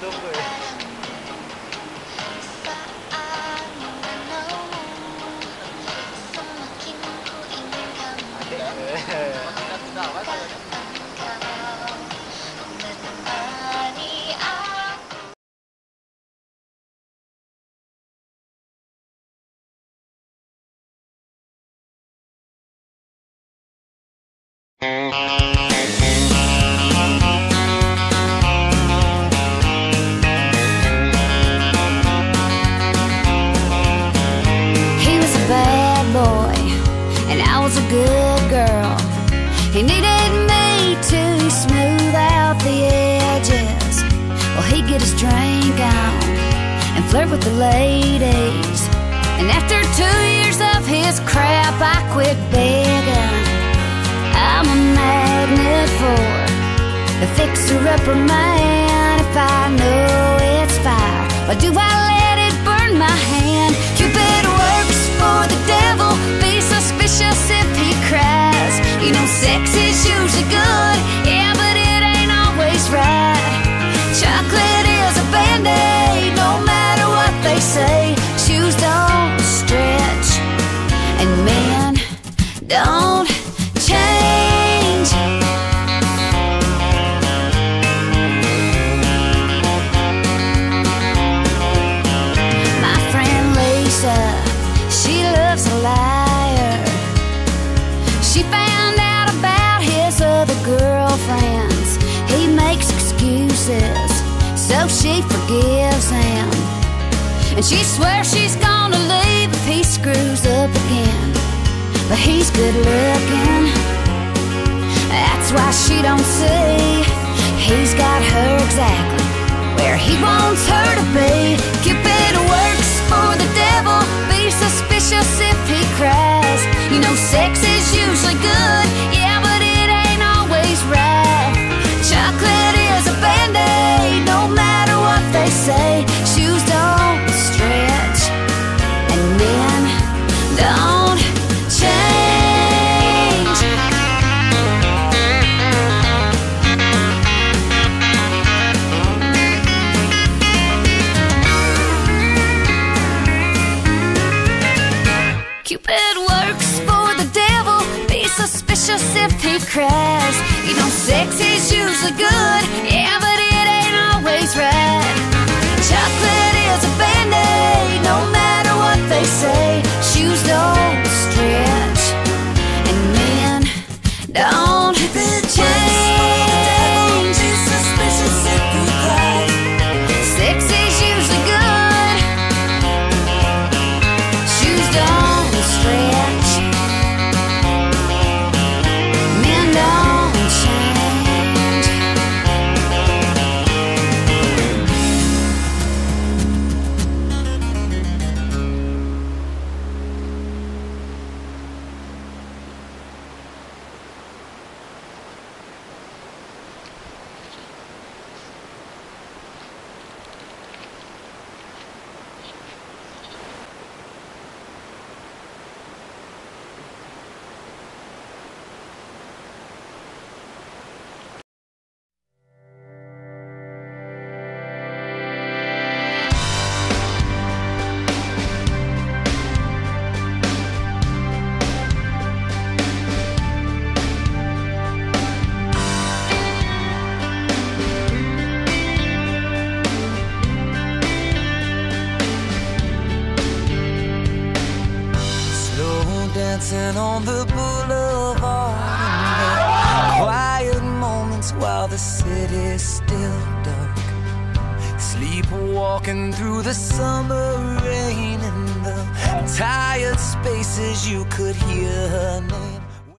tunggu ya. A good girl. He needed me to smooth out the edges. Well, he'd get his drink on and flirt with the ladies. And after 2 years of his crap, I quit begging. I'm a magnet for the fixer-upper man. If I know it's fire, or do I let it burn my hand? Cupid works for the devil. Be suspicious if he cries. You know sex is usually good, yeah, but it ain't always right. Chocolate is a band-aid, no matter what they say. Shoes don't stretch, and men don't change. My friend Lisa, she loves a liar. She found out about his other girlfriends. He makes excuses, so she forgives him. And she swears she's gonna leave if he screws up again. But he's good looking, that's why she don't see. He's got her exactly where he wants her to be. Cupid works for the devil. Be suspicious if he cries. You know sex is usually good, yeah, but it ain't always right. Chocolate is a band-aid, no matter what they say. Shoes don't stretch, and men don't change. Cupid works for the devil. Be suspicious if he cries. You know sex is usually good, yeah, but it ain't always right. Chocolate is a band-aid, no matter what they say. Shoes don't stretch, and men don't change. Be suspicious if he cries. Sex is usually good. Shoes don't stretch, men don't change. Dancing on the boulevard in the quiet moments while the city's still dark. Sleepwalking through the summer rain in the tired spaces, you could hear her name.